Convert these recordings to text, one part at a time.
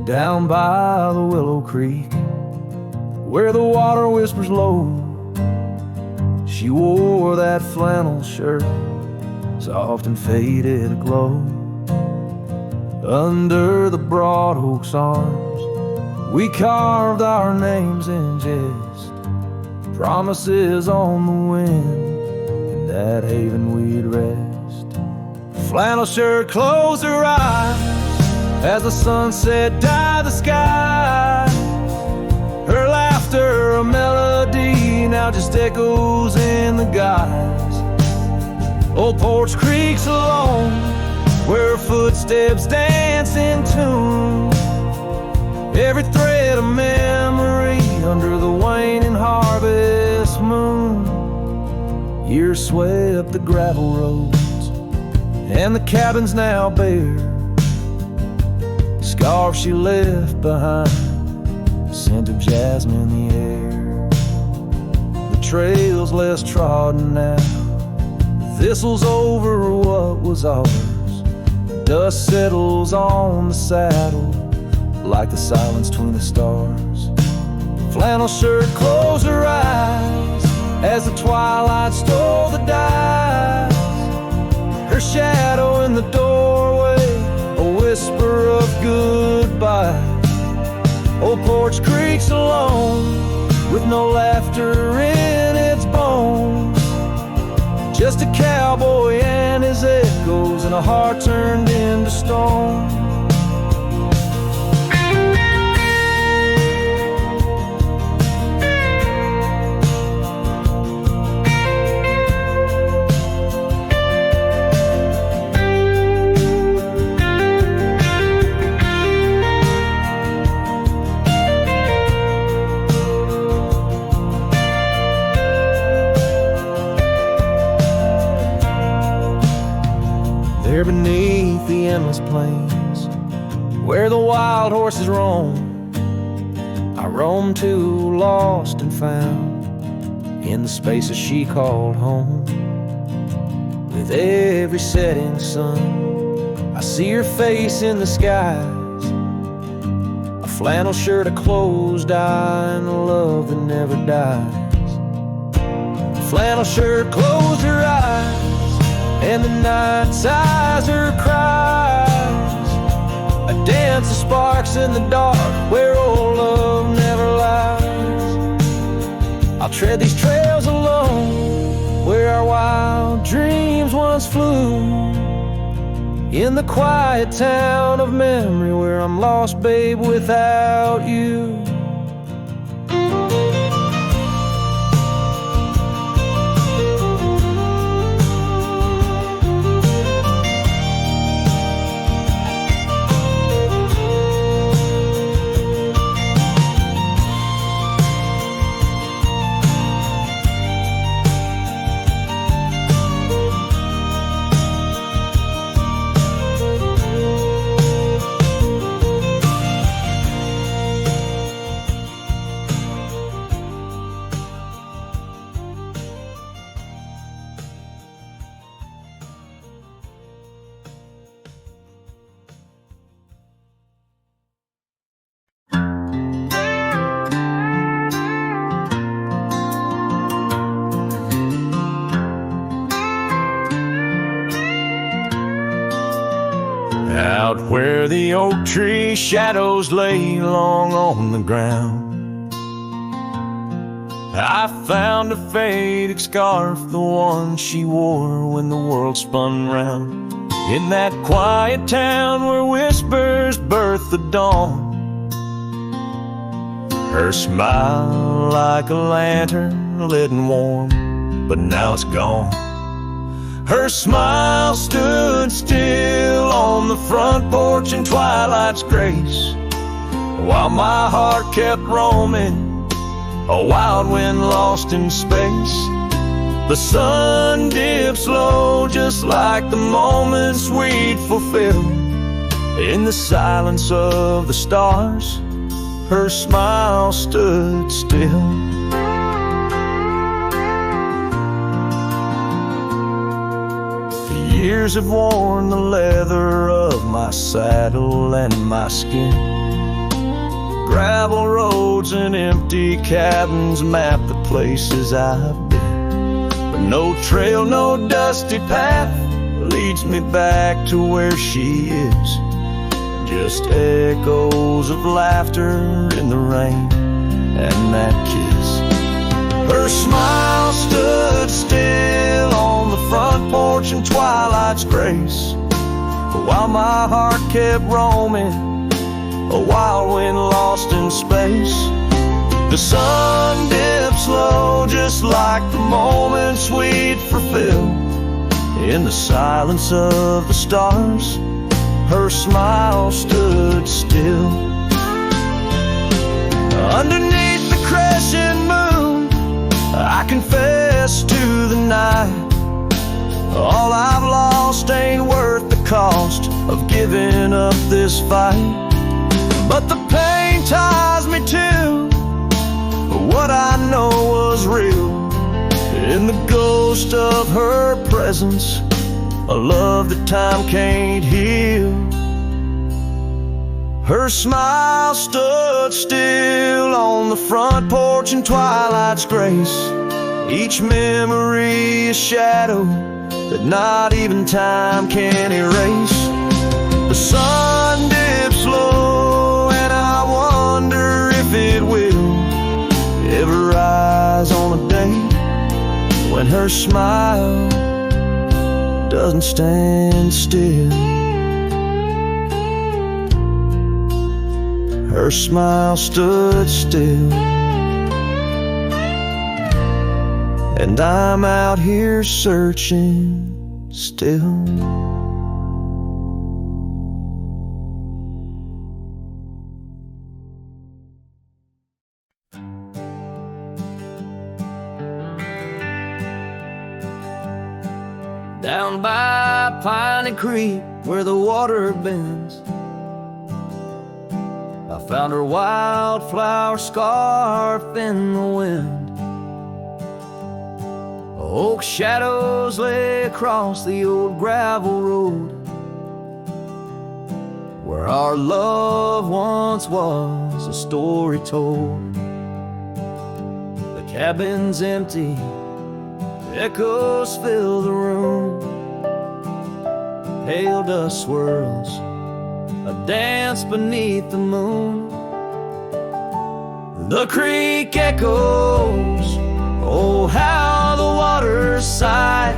down by the Willow Creek, where the water whispers low. She wore that flannel shirt, soft and faded aglow. Under the broad oak's arms, we carved our names in jest, promises on the wind, in that haven we'd rest. Flannel shirt closed her eyes as the sunset dyed the sky. Her laughter, a melody, now just echoes in the guise. Old Porch Creek's alone, where her footsteps dance in tune. Every thread of memory under the waning harvest moon. Years swept the gravel roads, and the cabin's now bare. Scarf she left behind, scent of jasmine in the air. The trail's less trodden now, thistles over what was ours. Dust settles on the saddle like the silence between the stars. Flannel shirt closed her eyes as the twilight stole the dice. Her shadow in the doorway, a whisper of goodbye. Old Porch Creek's alone, with no laughter in its bones. Just a cowboy and his echoes, and a heart turned into stone. There beneath the endless plains, where the wild horses roam, I roam too, lost and found, in the spaces she called home. With every setting sun, I see her face in the skies. A flannel shirt, a closed eye, and a love that never dies. A flannel shirt closed her eyes, and the night sighs her cries. A dance of sparks in the dark, where old love never lies. I'll tread these trails alone, where our wild dreams once flew. In the quiet town of memory, where I'm lost, babe, without you. Out where the oak tree shadows lay long on the ground, I found a faded scarf, the one she wore when the world spun round. In that quiet town where whispers birth the dawn, her smile like a lantern lit and warm, but now it's gone. Her smile stood still on the front porch in twilight's grace, while my heart kept roaming, a wild wind lost in space. The sun dipped slow, just like the moments we'd fulfill. In the silence of the stars, her smile stood still. Years have worn the leather of my saddle and my skin. Gravel roads and empty cabins map the places I've been, but no trail, no dusty path leads me back to where she is. Just echoes of laughter in the rain and that kiss. Her smile stood still on the front porch in twilight's grace, while my heart kept roaming, a wild wind lost in space. The sun dips low just like the moments we'd fulfill. In the silence of the stars, her smile stood still. Underneath the crescent moon, I confess to the night, all I've lost ain't worth the cost of giving up this fight. But the pain ties me to what I know was real, in the ghost of her presence, a love that time can't heal. Her smile stood still on the front porch in twilight's grace, each memory a shadow that not even time can erase. The sun dips low and I wonder if it will ever rise on a day when her smile doesn't stand still. Her smile stood still, and I'm out here searching still. Down by Piney Creek where the water bends, I found her wildflower scarf in the wind. Oak shadows lay across the old gravel road where our love once was a story told. The cabin's empty, echoes fill the room, pale dust swirls a dance beneath the moon. The creek echoes, oh how the water sighed,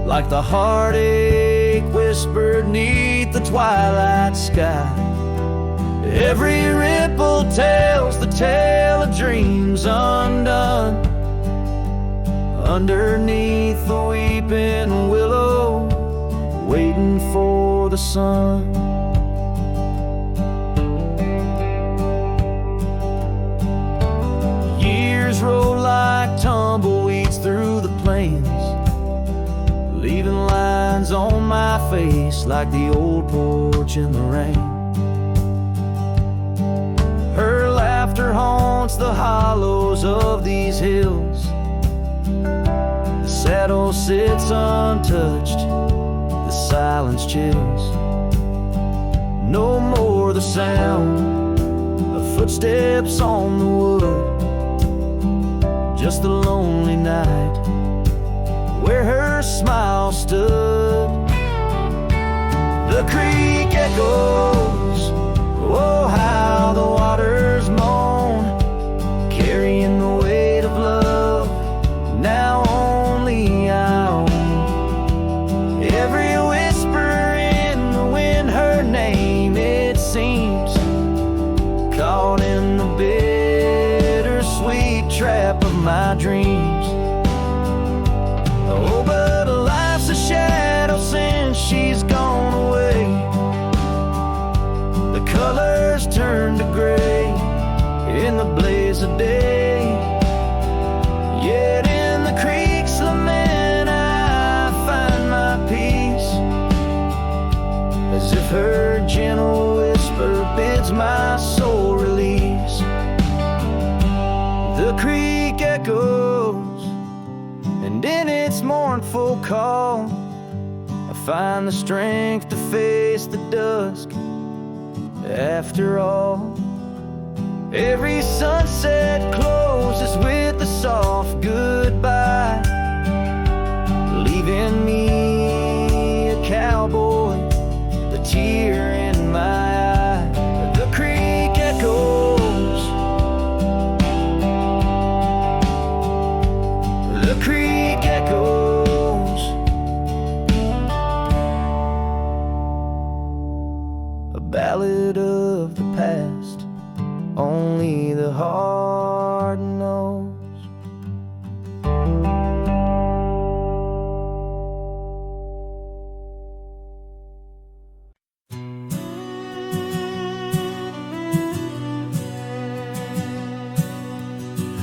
like the heartache whispered neath the twilight sky. Every ripple tells the tale of dreams undone, underneath the weeping willow, waiting for the sun. Years roll like tumbleweeds through the plains, leaving lines on my face like the old porch in the rain. Her laughter haunts the hollows of these hills, the saddle sits untouched, the silence chills. No more the sound of footsteps on the wood, just the lonely night where her smile stood. The creek echoes, oh how the waters moan, carrying the weight of love now only I own. Every whisper in the wind, her name it seems, caught in the bittersweet trap of my dreams. Oh, but life's a shadow since she's gone away. The colors turn to gray in the blaze of day. Yet in the creek's lament I find my peace, as if her gentle whisper bids my soul release. The creek echoes, and in its mournful call I find the strength to face the dusk after all. Every sunset closes with a soft goodbye, leaving me a cowboy, the tear in my eye. The creek echoes, the creek echoes, a ballad of the past only the heart knows.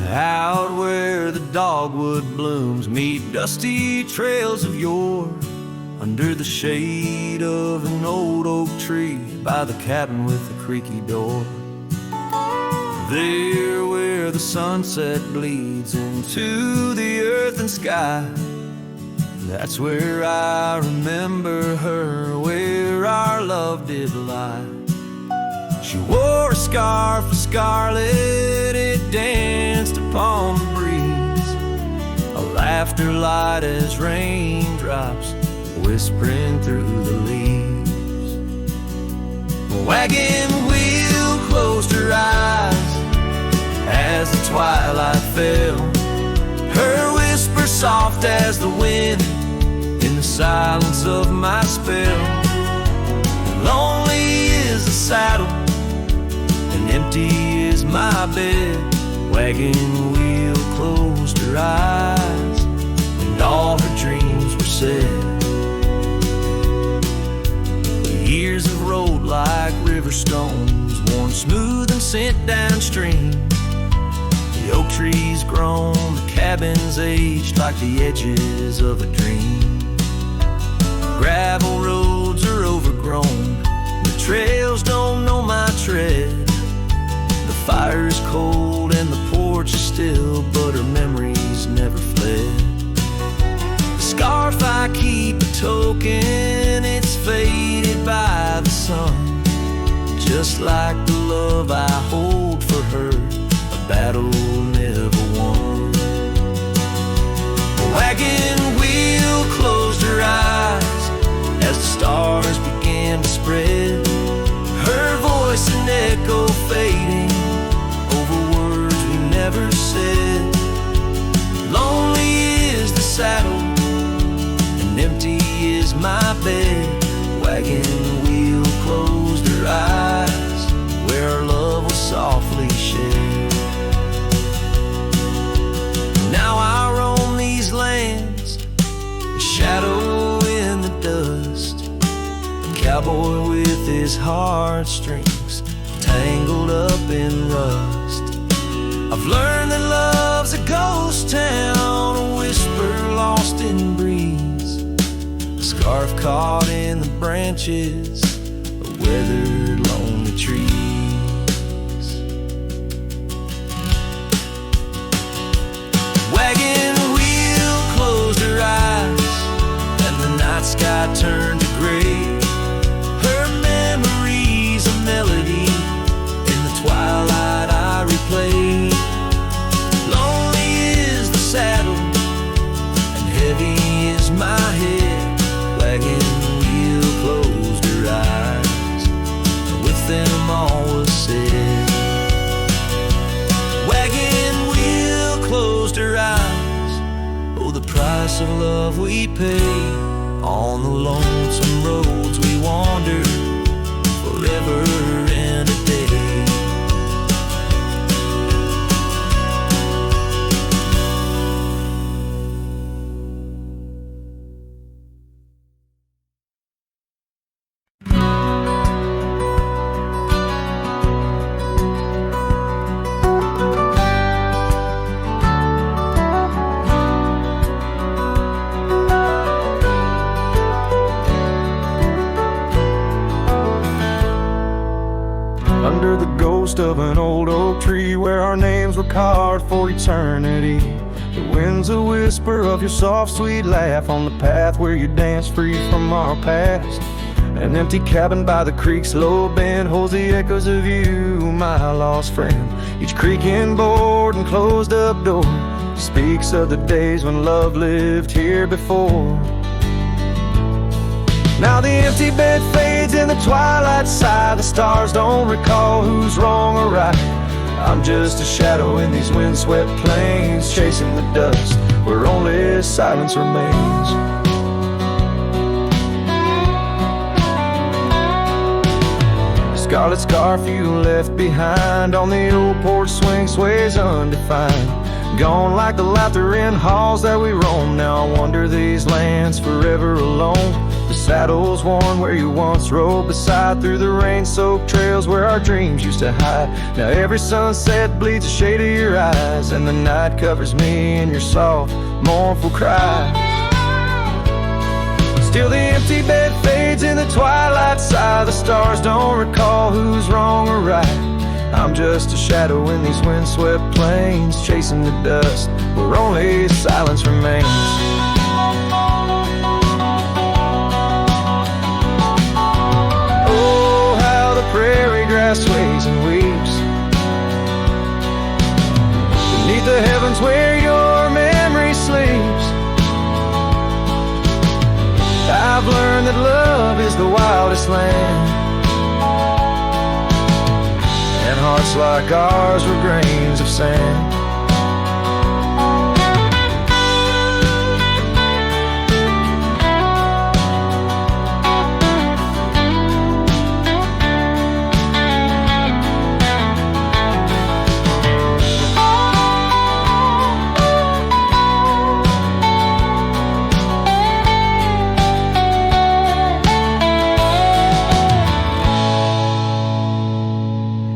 Out where the dogwood blooms meet dusty trails of yore, under the shade of an old oak tree by the cabin with the creaky door. There where the sunset bleeds into the earth and sky, that's where I remember her, where our love did lie. She wore a scarf of scarlet, it danced upon the breeze, a laughter light as raindrops whispering through the leaves. A wagon wheel closed her eyes as the twilight fell, her whisper soft as the wind in the silence of my spell. Lonely is the saddle and empty is my bed. Wagon wheel closed her eyes and all her dreams were said. The years have rolled like river stones, worn smooth and sent downstream. The oak trees grown, the cabins aged like the edges of a dream. Gravel roads are overgrown, the trails don't know my tread. The fire's cold and the porch is still, but her memories never fled. The scarf I keep a token, it's faded by the sun, just like the love I hold for her, a battle never won. The wagon wheel closed her eyes as the stars began to spread, her voice an echo fading over words we never said. Lonely is the saddle and empty is my bed. Wagon wheel closed her eyes where our love was softly shed. Now I roam these lands, a shadow in the dust, a cowboy with his heartstrings tangled up in rust. I've learned that love's a ghost town, a whisper lost in breeze, a scarf caught in the branches of weathered lonely trees. Wagon wheel closed her eyes and the night sky turned to gray, her memories a melody in the twilight I replay. Lonely is the saddle and heavy is my head. Wagon wheel closed her eyes and with them all was said. Wagon wheel closed her eyes, oh the price of love we pay. On the lonesome roads we wander forever and a day. Under the ghost of an old oak tree where our names were carved for eternity, the wind's a whisper of your soft sweet laugh on the path where you danced free from our past. An empty cabin by the creek's low bend holds the echoes of you, my lost friend. Each creaking board and closed up door speaks of the days when love lived here before. Now the empty bed fades in the twilight side. The stars don't recall who's wrong or right. I'm just a shadow in these windswept plains, chasing the dust where only silence remains. Scarlet scarf you left behind on the old porch swing sways undefined. Gone like the laughter in halls that we roam. Now I wander these lands forever alone. The saddle's worn where you once rode beside, through the rain-soaked trails where our dreams used to hide. Now every sunset bleeds a shade of your eyes, and the night covers me in your soft, mournful cries. Still the empty bed fades in the twilight side. The stars don't recall who's wrong or right. I'm just a shadow in these windswept plains, chasing the dust where only silence remains. Oh, how the prairie grass sways and weeps beneath the heavens where your memory sleeps. I've learned that love is the wildest land, and hearts like ours were grains of sand.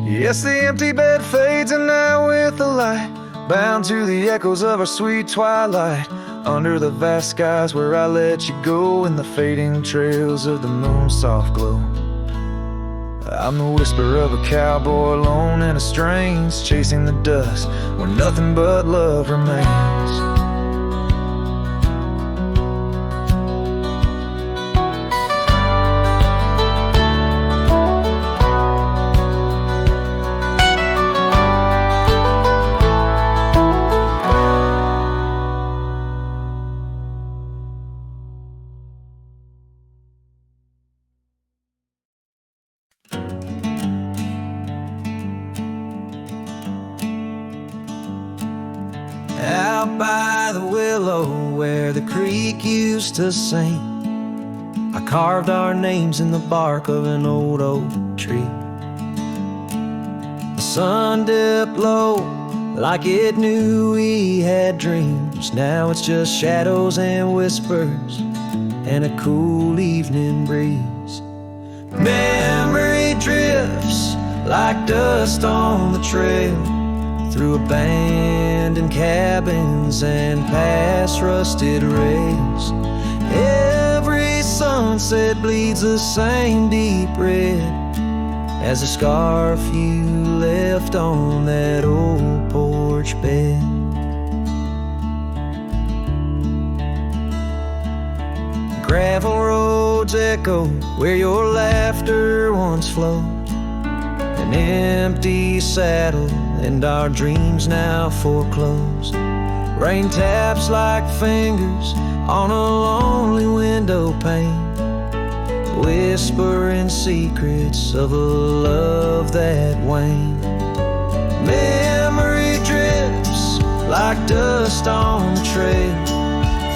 Yes, the empty bed fades, and now with the light, bound to the echoes of our sweet twilight, under the vast skies where I let you go, in the fading trails of the moon's soft glow. I'm the whisper of a cowboy alone in a strange, chasing the dust where nothing but love remains. Out by the willow where the creek used to sing, I carved our names in the bark of an old oak tree. The sun dipped low like it knew we had dreams. Now it's just shadows and whispers and a cool evening breeze. Memory drifts like dust on the trail, through abandoned cabins and past rusted rails. Every sunset bleeds the same deep red as the scarf you left on that old porch bed. Gravel roads echo where your laughter once flowed, an empty saddle and our dreams now foreclosed. Rain taps like fingers on a lonely window pane, whispering secrets of a love that waned. Memory drifts like dust on the trail,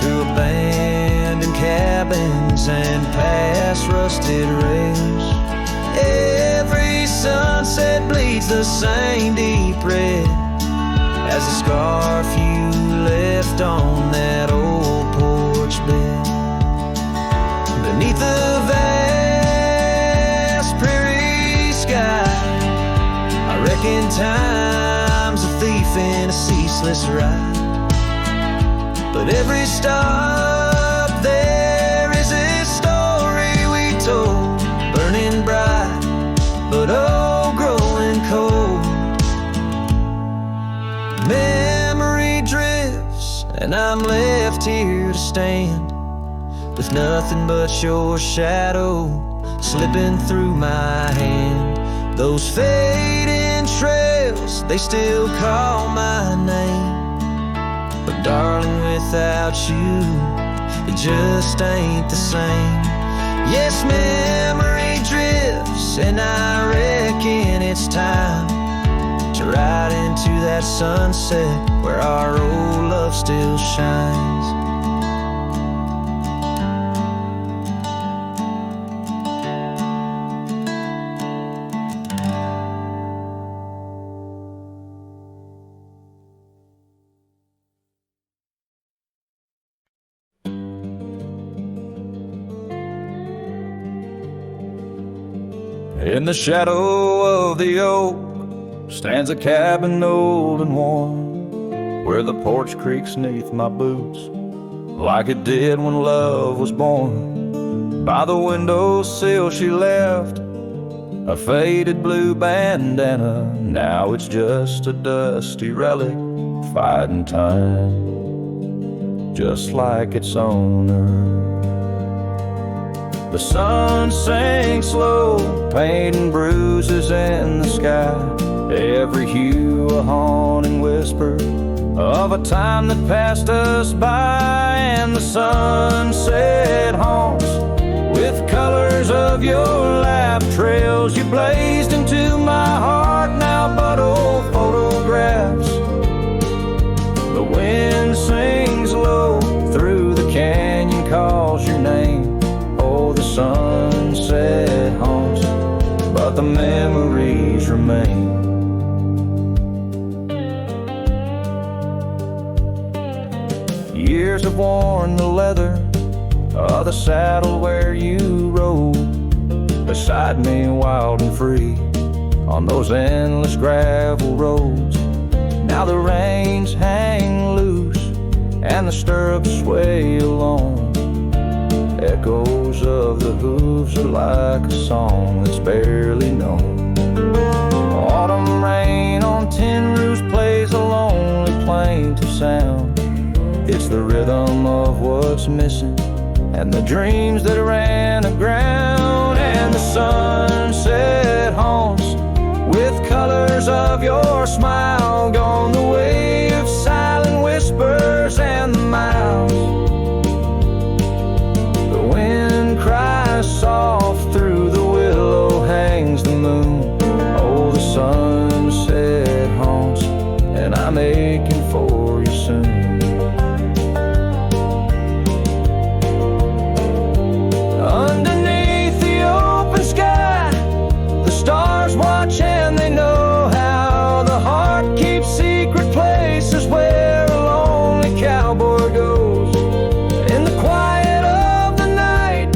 through abandoned cabins and past rusted rails. Every sunset bleeds the same deep red as the scarf you left on that old porch bed. Beneath the vast prairie sky, I reckon time's a thief in a ceaseless ride. But every stop there is a story we told, burning bright, but oh, growing cold. Memory drifts, and I'm left here to stand with nothing but your shadow slipping through my hand. Those fading trails, they still call my name. But darling, without you, it just ain't the same. Yes, memory drifts, and I reckon it's time to ride into that sunset where our old love still shines. In the shadow of the oak stands a cabin old and warm, where the porch creaks neath my boots like it did when love was born. By the windowsill she left a faded blue bandana. Now it's just a dusty relic fighting time, just like its owner. The sun sinks low, painting bruises in the sky. Every hue a haunting whisper of a time that passed us by. And the sunset haunts with colors of your lap trails. You blazed into my heart, now but old photographs. The wind sings low through the canyon, calls your name. Oh, the sunset haunts, but the memories remain. Years have worn the leather of the saddle where you rode beside me, wild and free, on those endless gravel roads. Now the reins hang loose and the stirrups sway along. Echoes of the hooves are like a song that's barely known. Autumn rain on tin roofs plays a lonely plaintive sound. It's the rhythm of what's missing and the dreams that ran aground. And the sunset haunts with colors of your smile, gone the way of silent whispers and the miles. The wind cries soft through the willow, hangs the moon. Oh, the sunset haunts, and I'm aching for you soon. Underneath the open sky, the stars watch and they know how the heart keeps secret places where a lonely cowboy goes. In the quiet of the night,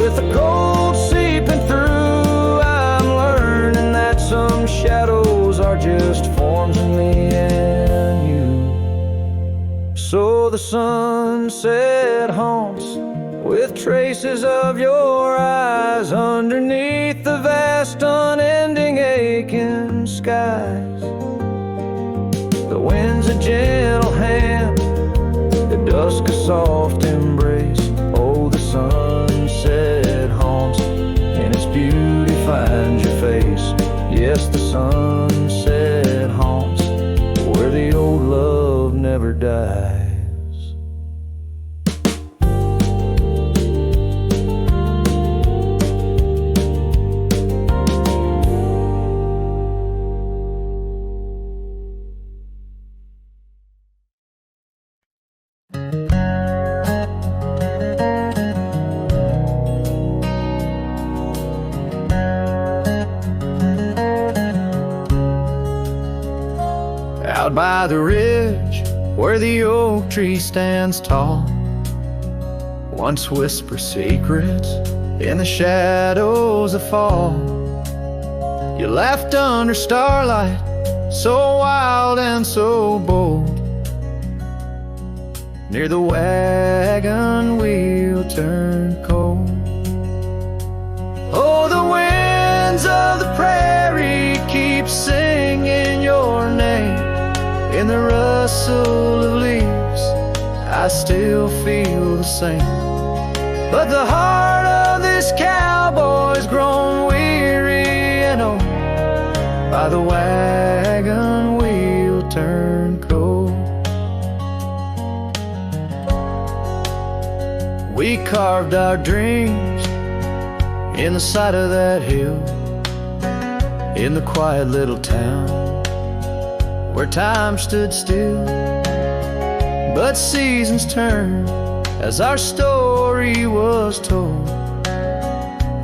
with the cold seeping through, I'm learning that some shadows are just forms of me and you. So the sunset haunts with traces of your eyes underneath the vast unending aching skies. The wind's a gentle hand, the dusk a soft embrace. Oh, the sunset haunts, and its beauty finds your face. Yes, the sunset haunts where the old love never dies. Out by the ridge where the oak tree stands tall, once whisper secrets in the shadows of fall. You laughed under starlight, so wild and so bold. Near the wagon wheel turned cold. Oh, the winds of the prairie keep singing your name. In the rustle of leaves, I still feel the same. But the heart of this cowboy cowboys grown weary and old by the wagon wheel turned cold. We carved our dreams in the side of that hill, in the quiet little town where time stood still. But seasons turned as our story was told.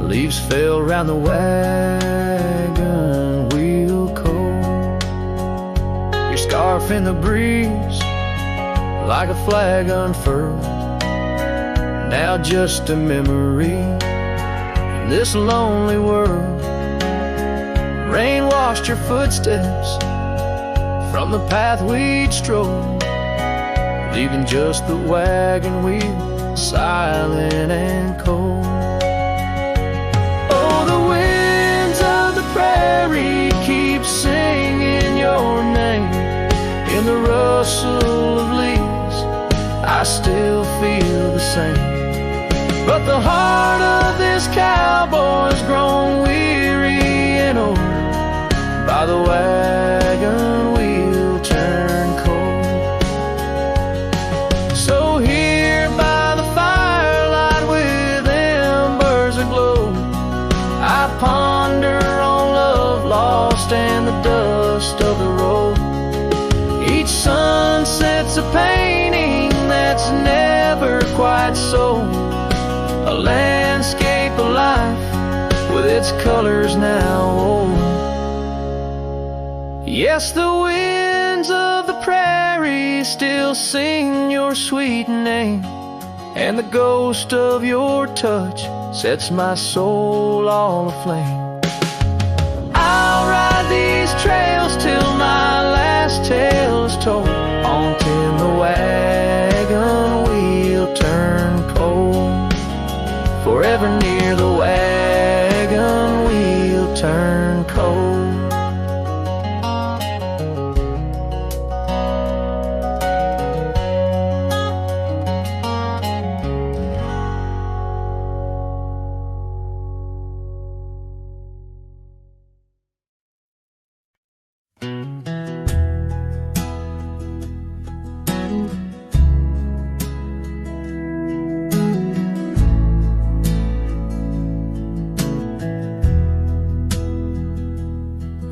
Leaves fell round the wagon wheel cold. Your scarf in the breeze like a flag unfurled, now just a memory in this lonely world. Rain washed your footsteps from the path we'd strolled, leaving just the wagon wheel silent and cold. Oh, the winds of the prairie keep singing your name. In the rustle of leaves, I still feel the same. But the heart of this cowboy's grown weary and old by the wagon wheel turned cold. So here by the firelight with embers aglow, I ponder on love lost and the dust of the road. Each sunset's a painting that's never quite sold, a landscape of life with its colors now old. Yes, the winds of the prairie still sing your sweet name, and the ghost of your touch sets my soul all aflame. I'll ride these trails till my last tale is told, until the wagon wheel turn cold. Forever near the wagon wheel turn cold.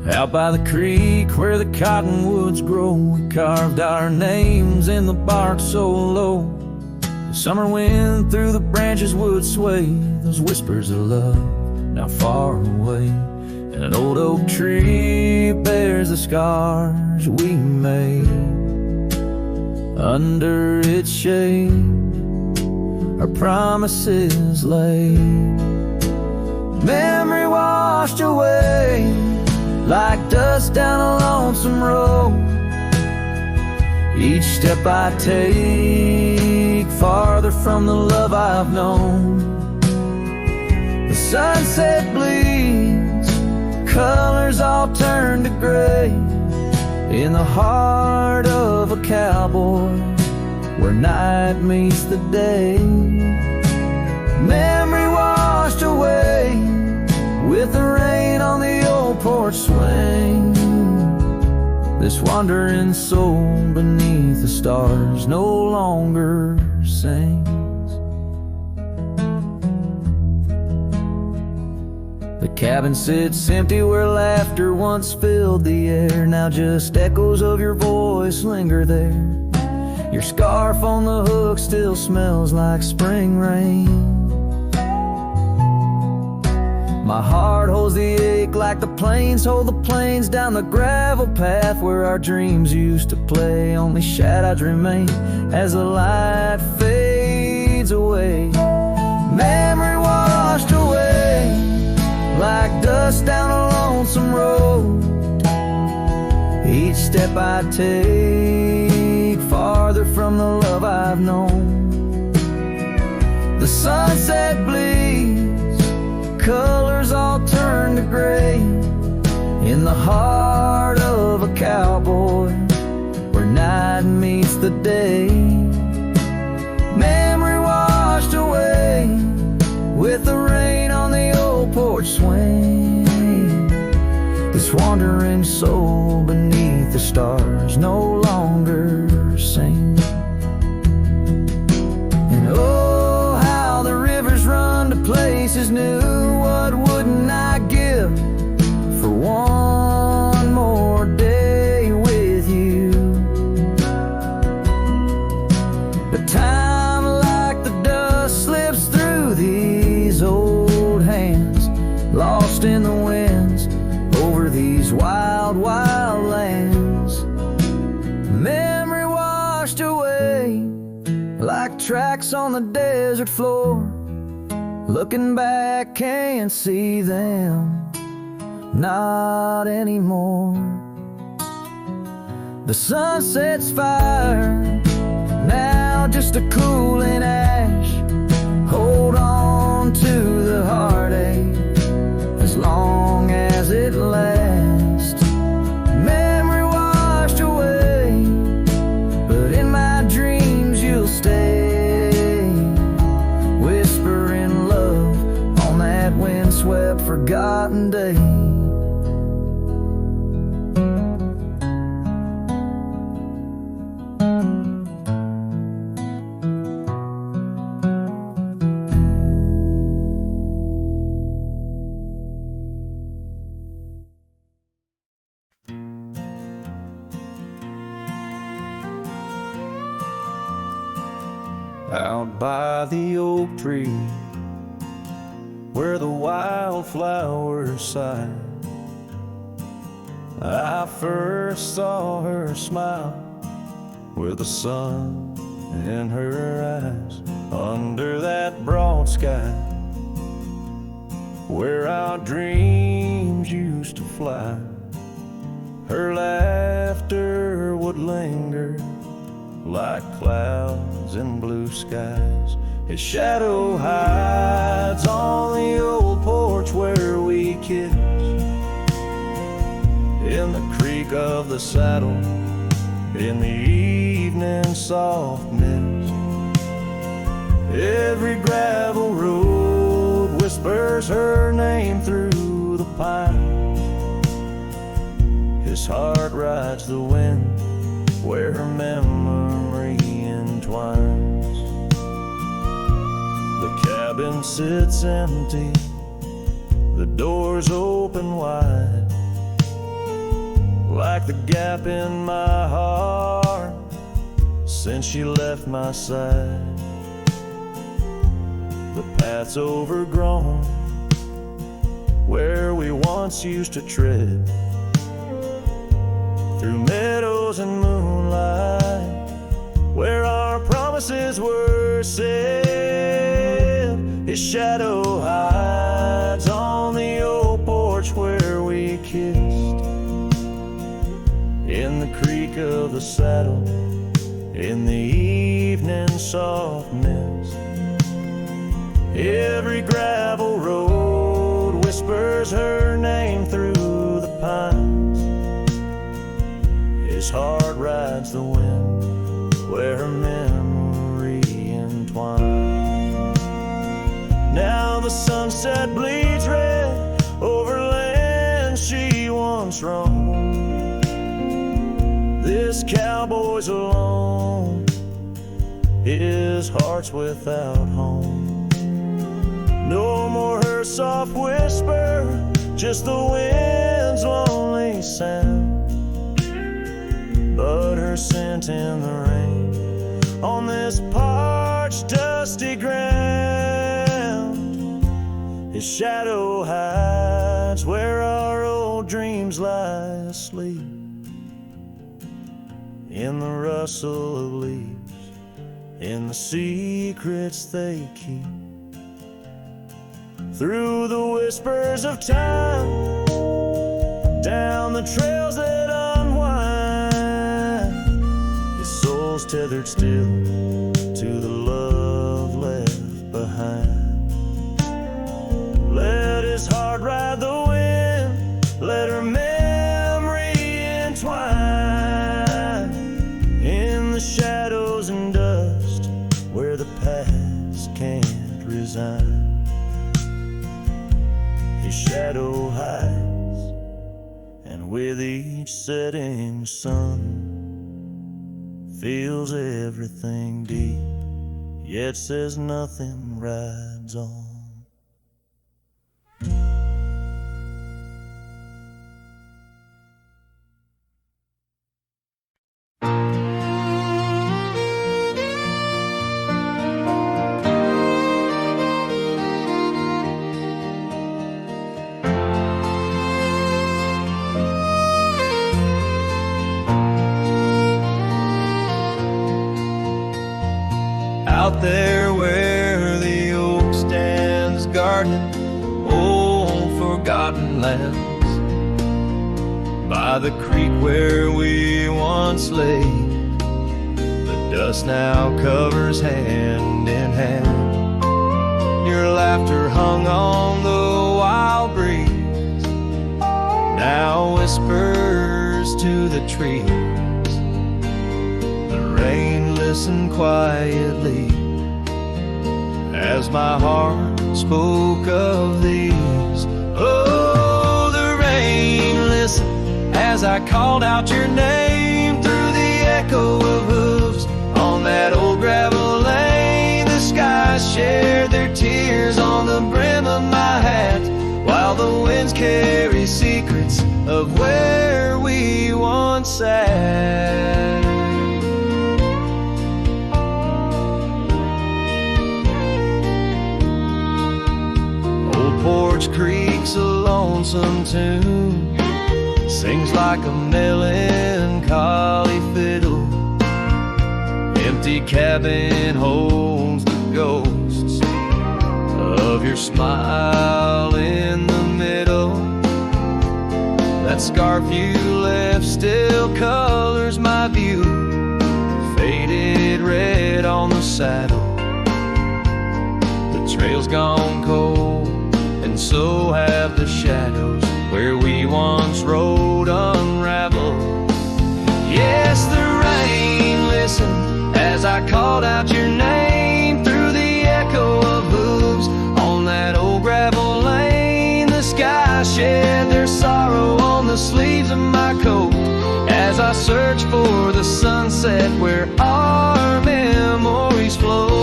Out by the creek where the cottonwoods grow, we carved our names in the bark so low. The summer wind through the branches would sway those whispers of love now far away. And an old oak tree bears the scars we made. Under its shade our promises lay. Memory washed away like dust down a lonesome road. Each step I take farther from the love I've known. The sunset bleeds, colors all turn to gray. In the heart of a cowboy where night meets the day. Memory washed away with the rain on the old porch swing. This wandering soul beneath the stars no longer sings. The cabin sits empty where laughter once filled the air. Now just echoes of your voice linger there. Your scarf on the hook still smells like spring rain. My heart holds the ache like the plains hold the plains down the gravel path where our dreams used to play. Only shadows remain as the light fades away. Memory washed away like dust down a lonesome road. Each step I take farther from the love I've known. The sunset bleeds, colors all turn to gray. In the heart of a cowboy where night meets the day. Memory washed away with the rain on the old porch stars no longer sing. And oh, how the rivers run to places new. What wouldn't I give for one more day with you? But time like the dust slips through these old hands, lost in the winds over these wild, wild lands. Memory washed away like tracks on the desert floor. Looking back, can't see them, not anymore. The sunset's fire, now just a cooling ash. Hold on to the heartache as long as it lasts. Memory washed away, but in my dreams you'll stay, whispering love on that windswept forgotten day. Out by the oak tree, where the wildflowers sigh, I first saw her smile with the sun in her eyes. Under that broad sky, where our dreams used to fly, her laughter would linger like clouds in blue skies. His shadow hides on the old porch where we kissed, in the creak of the saddle, in the evening soft mist. Every gravel road whispers her name through the pines. His heart rides the wind where her memory entwines. The cabin sits empty, the doors open wide, like the gap in my heart since she left my side. The path's overgrown where we once used to tread, through meadows and moonlight, where our promises were said. His shadow hides on the old porch where we kissed, in the creak of the saddle, in the evening soft mist. Every gravel road whispers her name through the pines. His heart rides the wind where her memory entwines. Now the sunset bleeds red over land she once roamed. This cowboy's alone, his heart's without home. No more her soft whisper, just the wind's lonely sound. But her scent in the rain on this parched, dusty ground. His shadow hides where our old dreams lie asleep, in the rustle of leaves, in the secrets they keep. Through the whispers of time, down the trails that unwind, his soul's tethered still to the love left behind. Let his heart ride the wind, let her memory entwine, in the shadows and dust where the past can't resign. His shadow hides, and with each setting morning sun feels everything deep, yet says nothing, rides on. Out there where the oak stands guarding old forgotten lands, by the creek where we once lay, the dust now covers hand in hand. Your laughter hung on the wild breeze, now whispers to the trees. The rain listened quietly as my heart spoke of these. Oh, the rain listened as I called out your name through the echo of hooves on that old gravel lane. The skies shared their tears on the brim of my hat, while the winds carry secrets of where we once sat. Porch Creek's a lonesome tune, sings like a melancholy fiddle. Empty cabin holds the ghosts of your smile in the middle. That scarf you left still colors my view, faded red on the saddle. The trail's gone cold, and so have the shadows where we once rode unraveled. Yes, the rain listened as I called out your name through the echo of hooves on that old gravel lane. The sky shed their sorrow on the sleeves of my coat as I search for the sunset where our memories flow.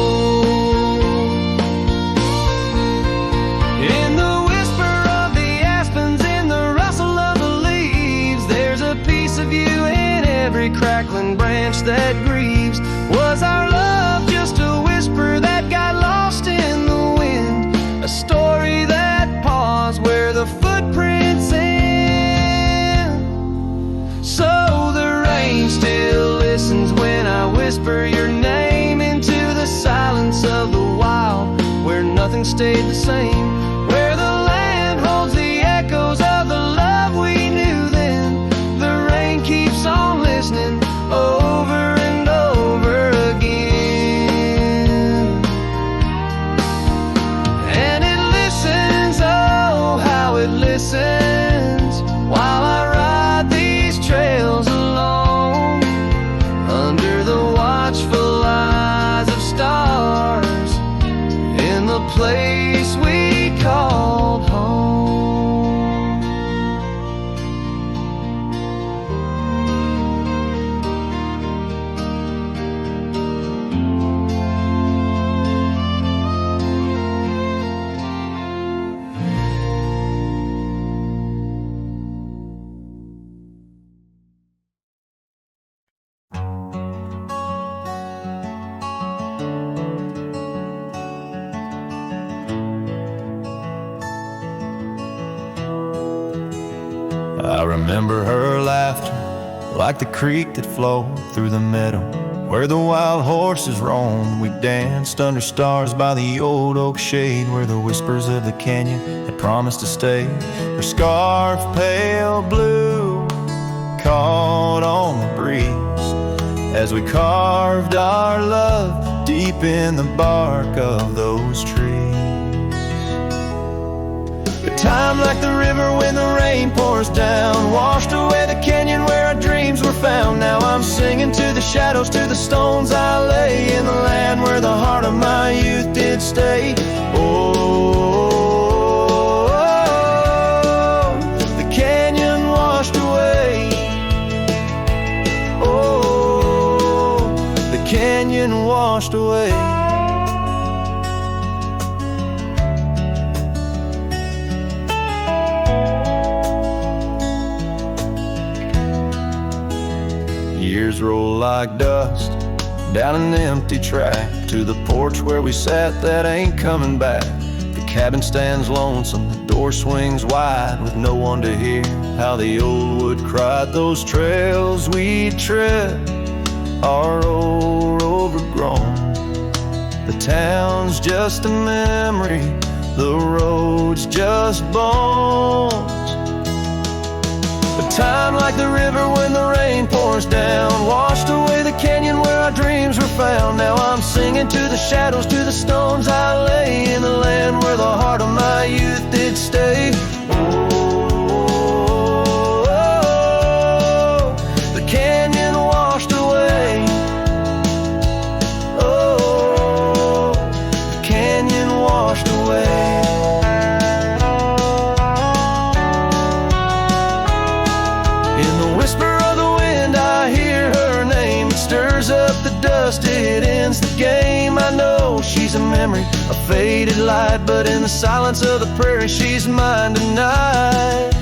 Every crackling branch that grieves. Was our love just a whisper that got lost in the wind? A story that paused where the footprints end. So the rain still listens when I whisper your name into the silence of the wild, where nothing stayed the same, where the land holds the echoes of the love we knew then. The rain keeps on listening over and over again, and it listens, oh how it listens, while I ride these trails alone under the watchful eyes of stars in the place we called home. I remember her laughter like the creek that flowed through the meadow where the wild horses roam. We danced under stars by the old oak shade where the whispers of the canyon had promised to stay. Her scarf pale blue caught on the breeze as we carved our love deep in the bark of those trees. Time like the river when the rain pours down, washed away the canyon where our dreams were found. Now I'm singing to the shadows, to the stones I lay in the land where the heart of my youth did stay. Oh, the canyon washed away canyon washed away. Years roll like dust down an empty track to the porch where we sat that ain't coming back. The cabin stands lonesome, the door swings wide with no one to hear how the old wood cried. Those trails we tread are old, overgrown. The town's just a memory, the road's just bones. But time like the river when the rain pours down washed away the canyon where our dreams were found. Now I'm singing to the shadows, to the stones I lay in the land where the heart of my youth did stay. Oh, the canyon washed away. Oh, the canyon washed away. Up the dust, it ends the game. I know she's a memory, a faded light, but in the silence of the prairie she's mine tonight.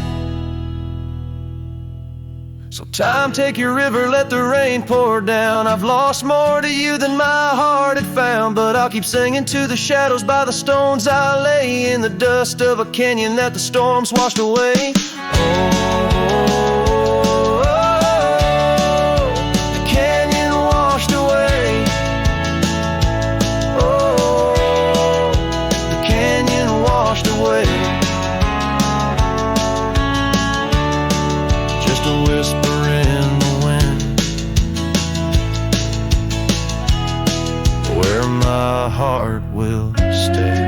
So time, take your river, let the rain pour down. I've lost more to you than my heart had found, but I'll keep singing to the shadows by the stones I lay in the dust of a canyon that the storms washed away. Just a whisper in the wind, where my heart will stay.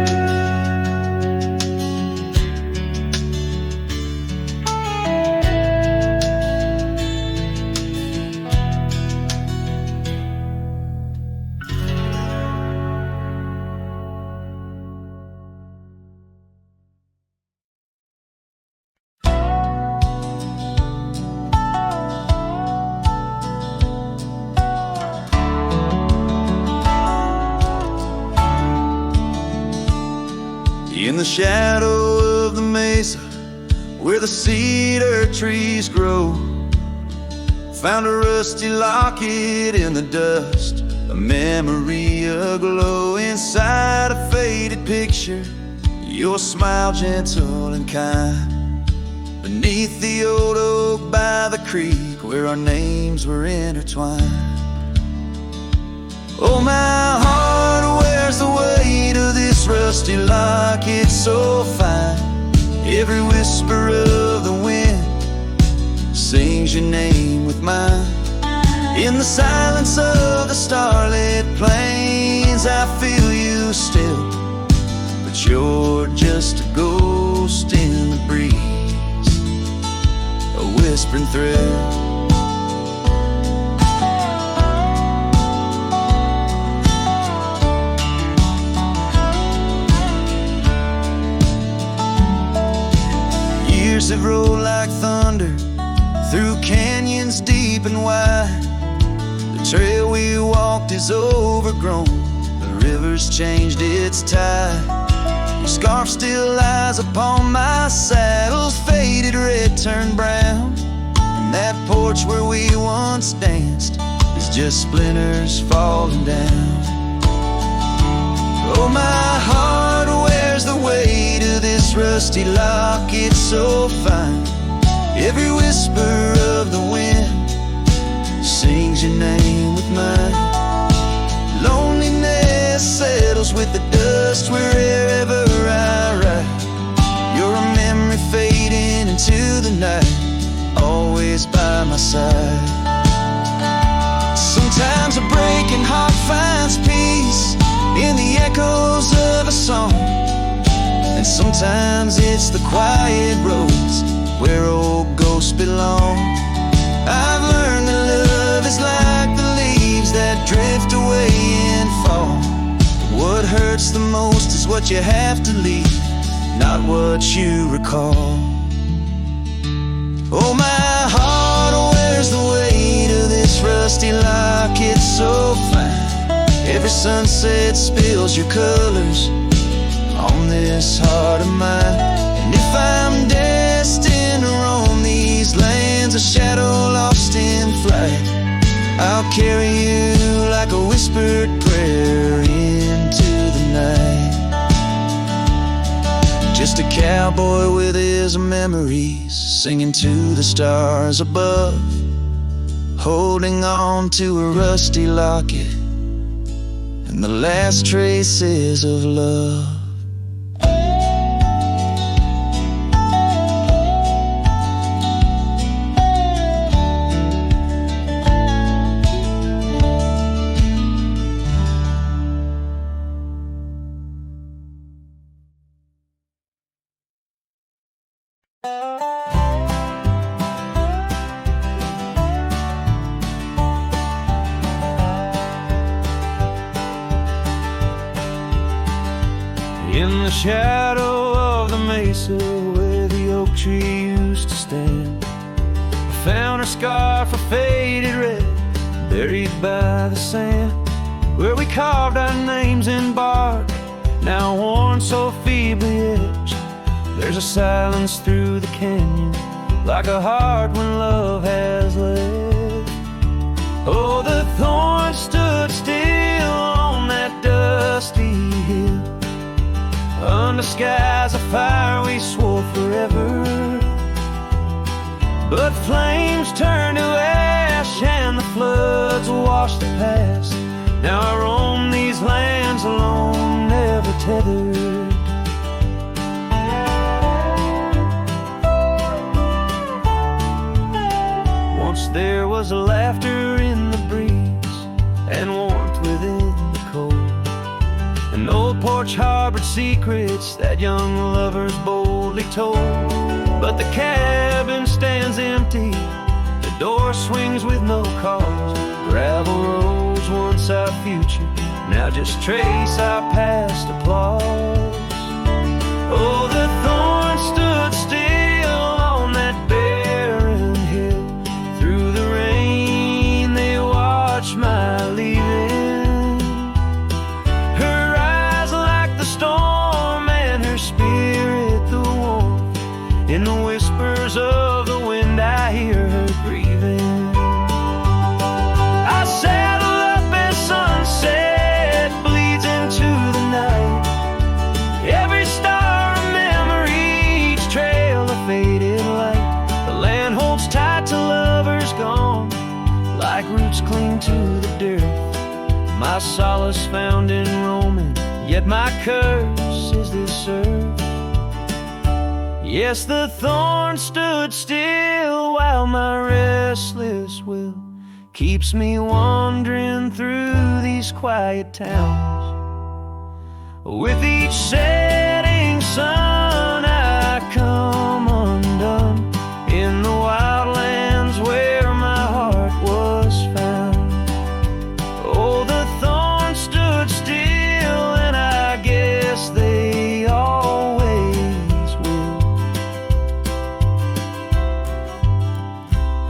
In the shadow of the mesa, where the cedar trees grow, found a rusty locket in the dust, a memory aglow. Inside a faded picture, your smile gentle and kind, beneath the old oak by the creek where our names were intertwined. Oh, my heart wears the weight of this rusty locket so fine. Every whisper of the wind sings your name with mine. In the silence of the starlit plains, I feel you still, but you're just a ghost in the breeze, a whispering thrill. Years have rolled like thunder through canyons deep and wide. The trail we walked is overgrown, the river's changed its tide. Your scarf still lies upon my saddle's faded red turned brown, and that porch where we once danced is just splinters falling down. Oh, my heart wears the weight of this rusty locket so fine. Every whisper of the wind sings your name with mine. Loneliness settles with the dust wherever I ride. You're a memory fading into the night, always by my side. Sometimes a breaking heart finds peace in the echoes of a song, and sometimes it's the quiet roads where old ghosts belong. I've learned that love is like the leaves that drift away in fall. What hurts the most is what you have to leave, not what you recall. Oh, my heart wears the weight of this rusty locket so fine. Every sunset spills your colors on this heart of mine. And if I'm destined to roam these lands, a shadow lost in flight, I'll carry you like a whispered prayer into the night. Just a cowboy with his memories, singing to the stars above, holding on to a rusty locket and the last traces of love. In the shadow of the mesa where the oak tree used to stand, I found her scarf, a faded red, buried by the sand, where we carved our names in bark, now worn so feebly etched. There's a silence through the canyon, like a heart when love has left. Oh, the thorn stood still on that dusty hill, under skies of fire we swore forever. But flames turned to ash and the floods washed the past. Now I roam these lands alone, never tethered. Once there was laughter in the breeze and warmth within the cold. An old porch harbored secrets that young lovers boldly told. But the cabin stands empty, the door swings with no cause. Gravel roads, once our future, now just trace our past applause. Oh, the thorn stood still on that barren hill. Through the rain they watched my leaving. In the whispers of the wind I hear her grieving. I saddle up as sunset bleeds into the night. Every star a memory, each trail a faded light. The land holds tight to lovers gone, like roots cling to the dirt. My solace found in roaming, yet my curse is this earth. Yes, the thorn stood still while my restless will keeps me wandering through these quiet towns. With each setting sun I come undone in the wildlands where my heart was found. Oh, the thorn stood still and I guess they always.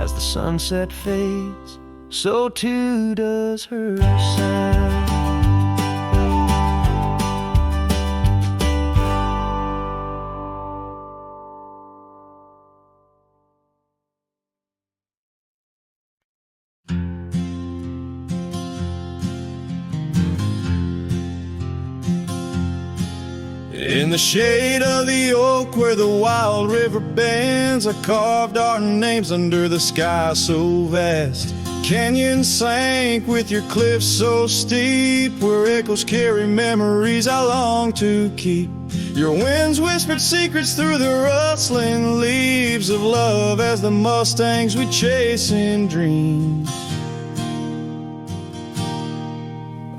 As the sunset fades, so too does her sound. In the shade of the oak where the wild river bends, I carved our names under the sky so vast. Canyons sank with your cliffs so steep, where echoes carry memories I long to keep. Your winds whispered secrets through the rustling leaves of love as the mustangs we chase in dreams.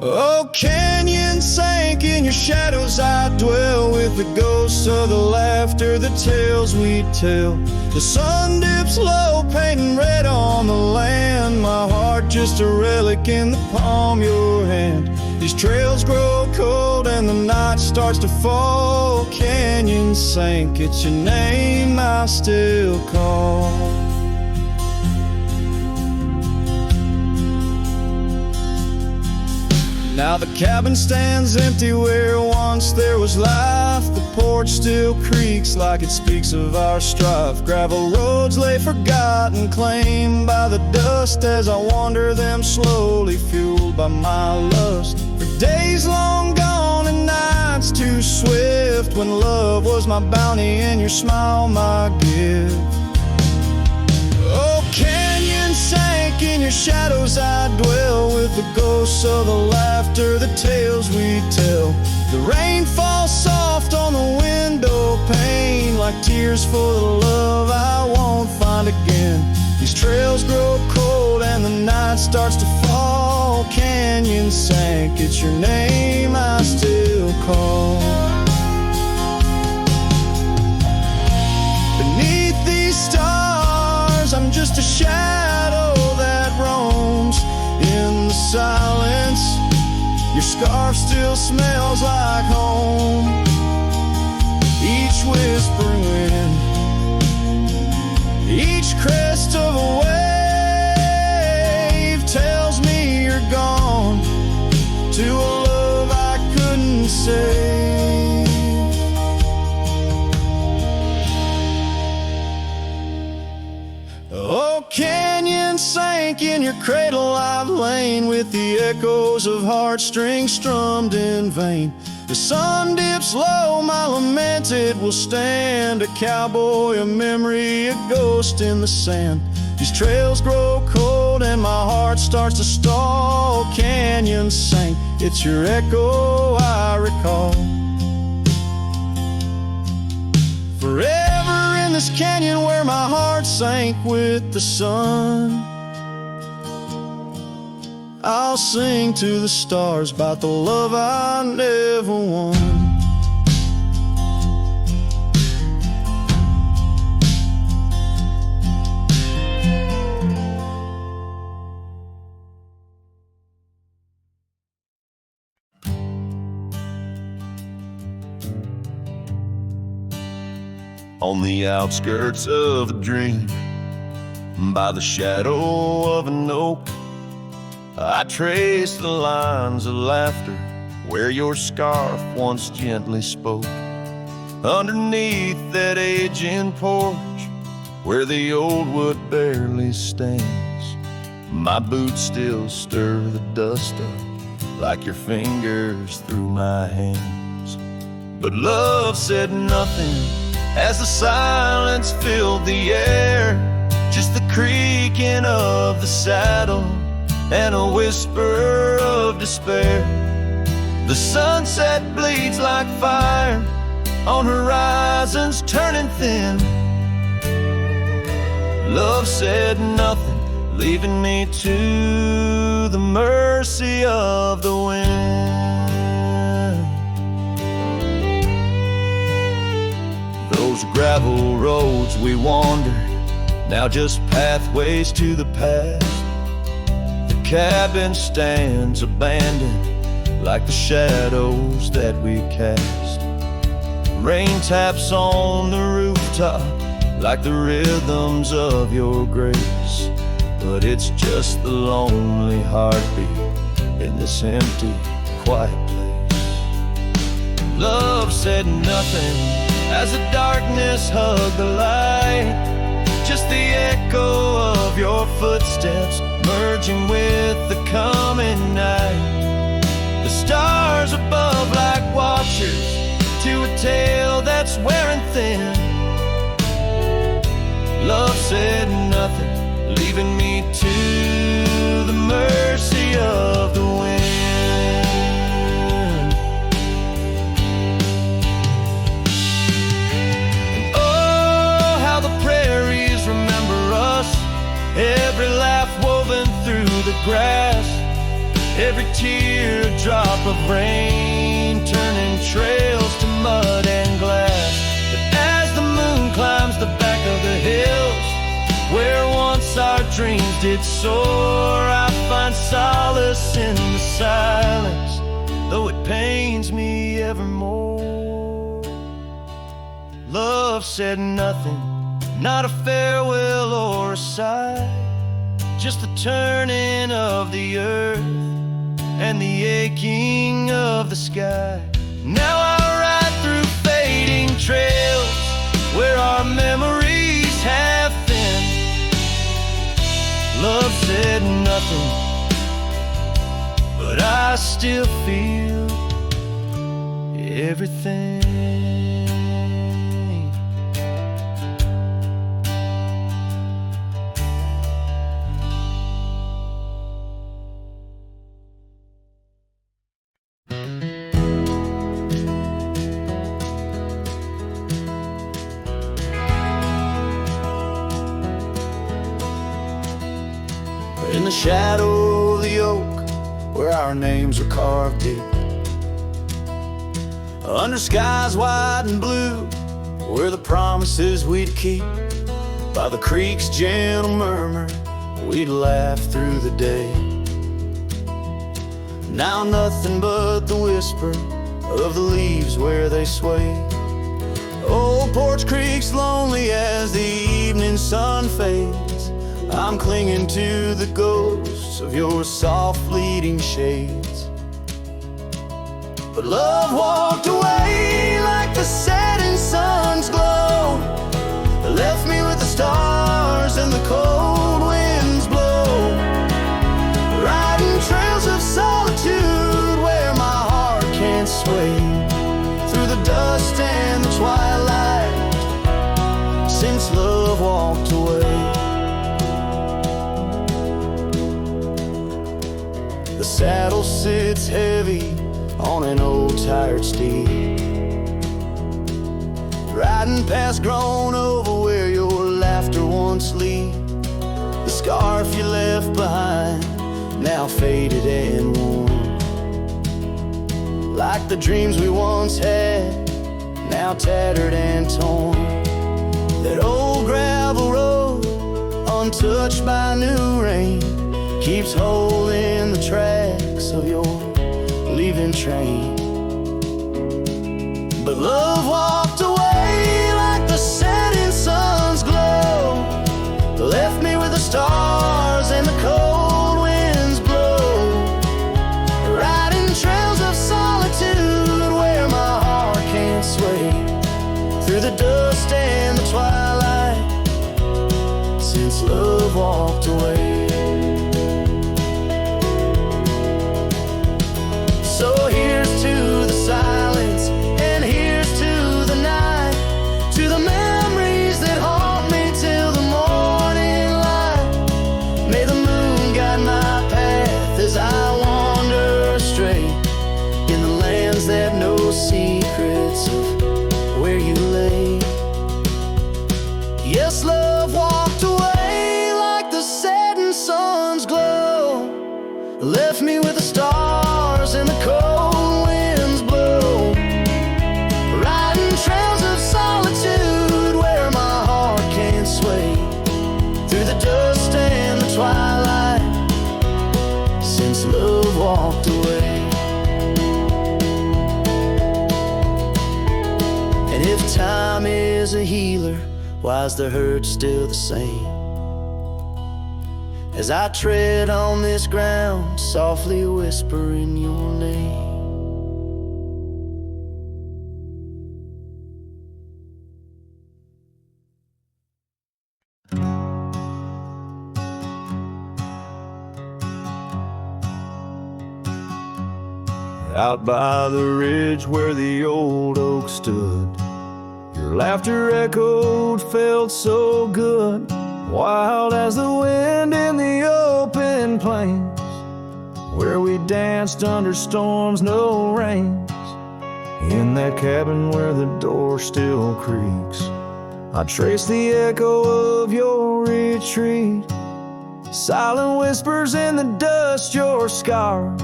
Oh, canyon sank in your shadows, I dwell with the ghosts of the laughter, the tales we tell. The sun dips low, painting red on the land, my heart just a relic in the palm of your hand. These trails grow cold and the night starts to fall. Canyon sank, it's your name I still call. Now the cabin stands empty where once there was life. The porch still creaks like it speaks of our strife. Gravel roads lay forgotten, claimed by the dust, as I wander them slowly, fueled by my lust. For days long gone and nights too swift, when love was my bounty and your smile my gift. Oh, canyon sank in your shadows, I dwell with the ghosts of the laughter, the tales we tell. The rain falls soft on the window pane, like tears for the love I won't find again. These trails grow cold and the night starts to fall. Canyon sank, it's your name I still call. Beneath these stars, I'm just a shadow that roams in the silence. Your scarf still smells like home. Each whispering wind, each crest of a wave tells me you're gone to a love I couldn't save. Oh, canyon sank in your cradle, I've lain with the echoes of heartstrings strummed in vain. The sun dips low, my lament it will stand, a cowboy, a memory, a ghost in the sand. These trails grow cold and my heart starts to stall. Canyon sank, it's your echo I recall. Forever in this canyon where my heart sank with the sun, I'll sing to the stars about the love I never won. On the outskirts of a dream, by the shadow of an oak, I trace the lines of laughter where your scarf once gently spoke. Underneath that aging porch where the old wood barely stands, my boots still stir the dust up like your fingers through my hands. But love said nothing as the silence filled the air, just the creaking of the saddle and a whisper of despair. The sunset bleeds like fire on horizons turning thin. Love said nothing, leaving me to the mercy of the wind. Those gravel roads we wandered, now just pathways to the past. Cabin stands abandoned like the shadows that we cast. Rain taps on the rooftop like the rhythms of your grace, but it's just the lonely heartbeat in this empty, quiet place. Love said nothing as the darkness hugged the light, just the echo of your footsteps merging with the coming night. The stars above like watchers to a tale that's wearing thin. Love said nothing, leaving me to the mercy of the wind. And oh, how the prairies remember us, every laugh woven through the grass, every teardrop of rain turning trails to mud and glass. But as the moon climbs the back of the hills where once our dreams did soar, I find solace in the silence, though it pains me evermore. Love said nothing, not a farewell or a sigh, just the turning of the earth and the aching of the sky. Now I ride through fading trails where our memories have thinned. Love said nothing, but I still feel everything. In the shadow of the oak, where our names were carved deep, under skies wide and blue, were the promises we'd keep. By the creek's gentle murmur, we'd laugh through the day. Now nothing but the whisper of the leaves where they sway. Old Porch Creek's lonely as the evening sun fades. I'm clinging to the ghosts of your soft fleeting shades. But love walked away like the setting sun's glow, left me with the stars and the cold winds blow, riding trails of solitude where my heart can't sway, through the dust and the twilight, since love walked away. The saddle sits heavy on an old tired steed, riding past grown over where your laughter once lead. The scarf you left behind, now faded and worn, like the dreams we once had, now tattered and torn. That old gravel road, untouched by new rain, keeps holding the tracks of your leaving train. But love walked away like the setting sun's glow, left me with the stars and the cold winds blow, riding trails of solitude where my heart can't sway, through the dust and the twilight, since love walked away. So here's to the silence, and here's to the night, to the memories that haunt me till the morning light. May the moon guide my path as I wander astray, in the lands that know secrets of where you lay. Yes, love walked away like the setting sun's glow, left me with the stars and the cold winds blow, riding trails of solitude where my heart can't sway, through the dust and the twilight, since love walked away. And if time is a healer, why's the hurt still the same? As I tread on this ground, softly whispering your name. Out by the ridge where the old oak stood, your laughter echoed, felt so good, wild as the wind in the open plains, where we danced under storms, no rains. In that cabin where the door still creaks, I trace the echo of your retreat, silent whispers in the dust. Your scarf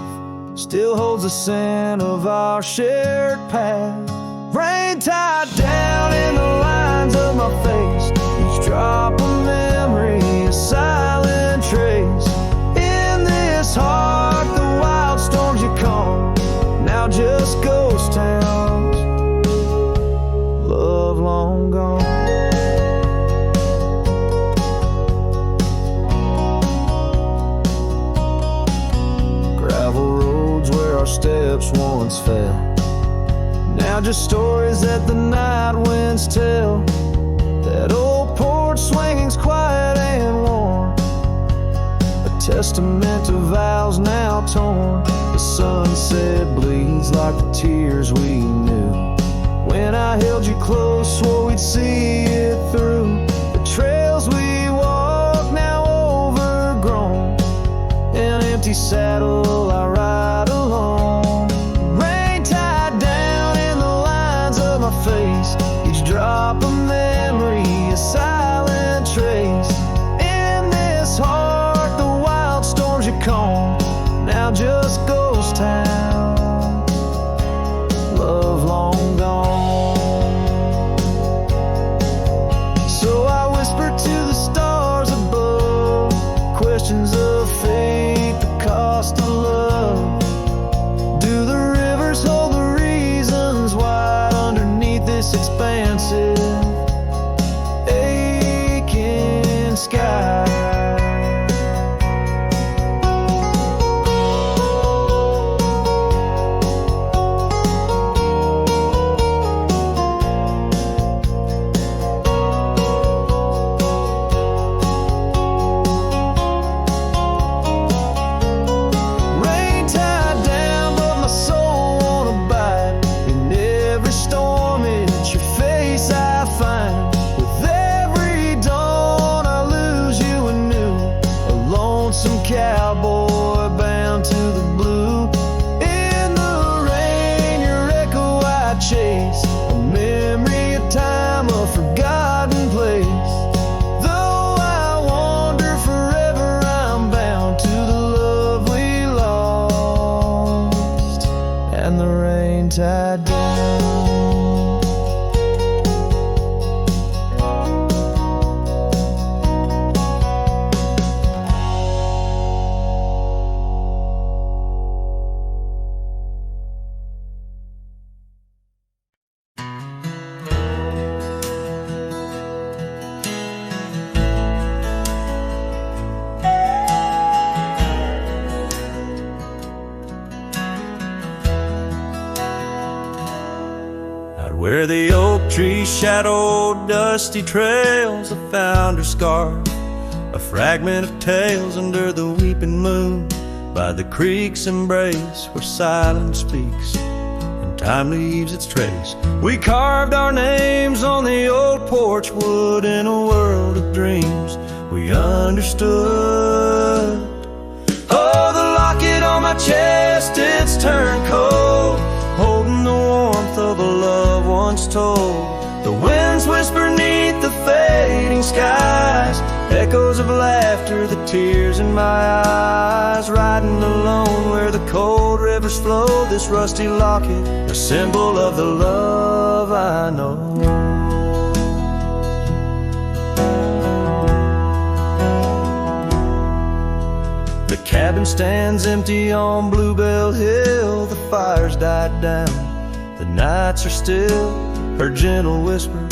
still holds the scent of our shared path. Rain tied down in the lines of my face, each drop of memory, a silent trace. In this heart, the wild storms you calm, now just ghost towns, love long gone. Gravel road steps once fell. Now just stories that the night winds tell. That old porch swinging's quiet and warm, a testament to vows now torn. The sunset bleeds like the tears we knew. When I held you close, swore we'd see it through. The trails we walk now overgrown, an empty saddle I ride alone. Rain tied down in the lines of my face, each drop a memory, a silent trace. In this heart the wild storms you calm, now just ghost town, love long gone. So I whisper to the stars above, questions of fate, the cost of love. Do the rivers hold the reasons why underneath this expansive, aching sky? Cowboy bound to the blue. In the rain your echo I chase, a memory of time, a forgotten place. Though I wander forever, I'm bound to the love we lost, and the rain tied down. Where the oak trees shadowed dusty trails, I found her scarf, a fragment of tales under the weeping moon, by the creek's embrace where silence speaks and time leaves its trace. We carved our names on the old porch wood in a world of dreams we understood. Oh, the locket on my chest, it's turned cold, holding the warmth of a love once told. The winds whisper neath the fading skies, echoes of laughter, the tears in my eyes. Riding alone where the cold rivers flow, this rusty locket, a symbol of the love I know. The cabin stands empty on Bluebell Hill, the fire's died down, the nights are still. Her gentle whisper,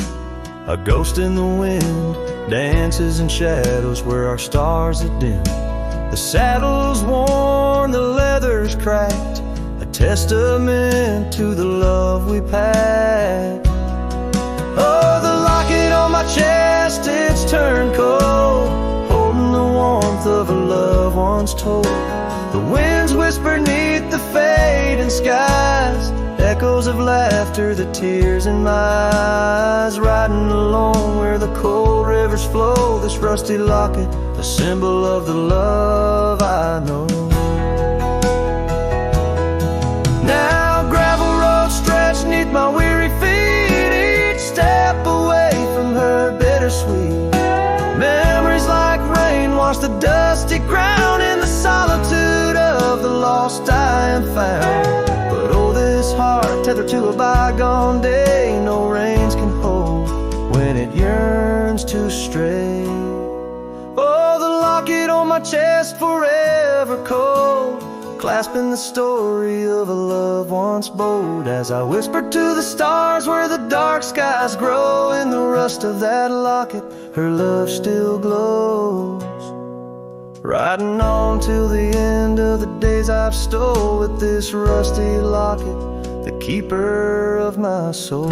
a ghost in the wind, dances in shadows where our stars have dimmed. The saddle's worn, the leather's cracked, a testament to the love we packed. Oh, the locket on my chest, it's turned cold, holding the warmth of a love once told. The winds whisper neath the fading skies, echoes of laughter, the tears in my eyes. Riding alone where the cold rivers flow, this rusty locket, a symbol of the love I know. Now gravel roads stretch neath my weary feet, each step away from her bittersweet. Memories like rain wash the dusty ground in the solitude of the lost I am found. But oh, this heart tethered to a bygone day, no reins can hold when it yearns to stray. Oh, the locket on my chest forever cold, clasping the story of a love once bold. As I whisper to the stars where the dark skies grow, in the rust of that locket her love still glows, riding on till the end of the days I've stole with this rusty locket, the keeper of my soul.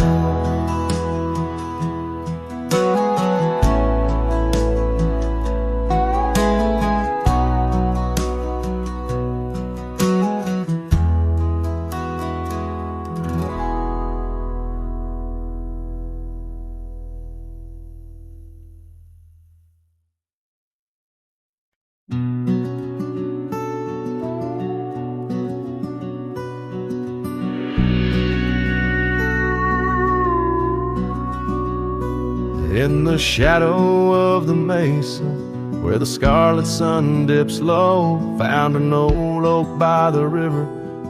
In the shadow of the mesa, where the scarlet sun dips low, found an old oak by the river,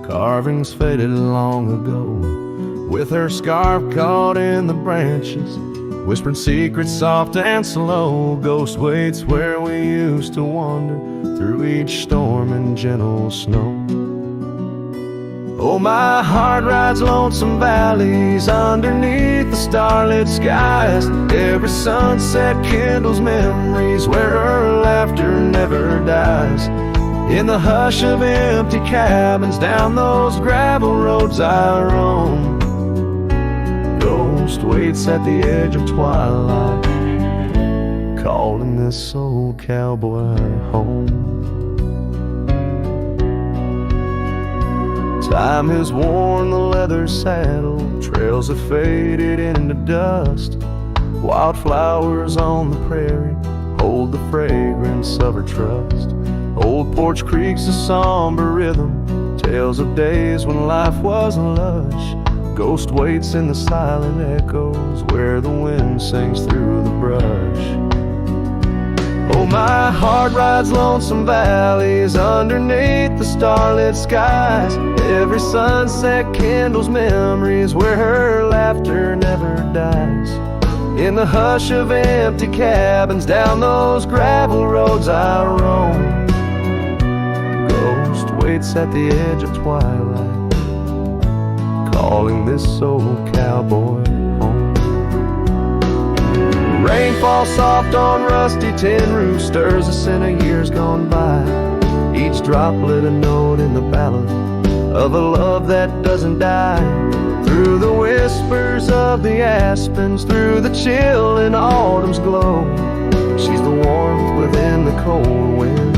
carvings faded long ago. With her scarf caught in the branches, whispering secrets soft and slow, ghost waits where we used to wander through each storm and gentle snow. Oh, my heart rides lonesome valleys underneath the starlit skies. Every sunset kindles memories where her laughter never dies. In the hush of empty cabins, down those gravel roads I roam, ghost waits at the edge of twilight, calling this old cowboy home. Time has worn the leather saddle, trails have faded into dust. Wildflowers on the prairie hold the fragrance of her trust. Old Porch Creek's a somber rhythm, tales of days when life was lush. Ghost waits in the silent echoes where the wind sings through the brush. Oh, my heart rides lonesome valleys underneath the starlit skies. Every sunset kindles memories where her laughter never dies. In the hush of empty cabins, down those gravel roads I roam, ghost waits at the edge of twilight, calling this old cowboy home. Rain falls soft on rusty tin roofs, stirs the scent of years gone by. Each droplet a note in the ballad of a love that doesn't die. Through the whispers of the aspens, through the chill in autumn's glow, she's the warmth within the cold wind,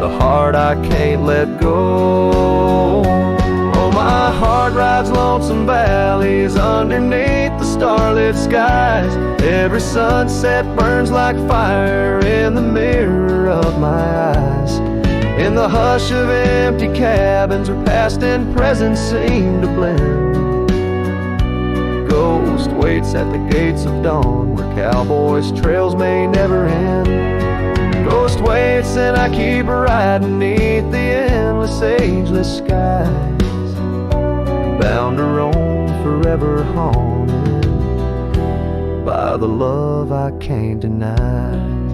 the heart I can't let go. Oh, my heart rides lonesome valleys underneath the starlit skies. Every sunset burns like fire in the mirror of my eyes. In the hush of empty cabins where past and present seem to blend, ghost waits at the gates of dawn where cowboys' trails may never end. Ghost waits and I keep riding beneath the endless, ageless skies, bound to roam forever haunted by the love I can't deny.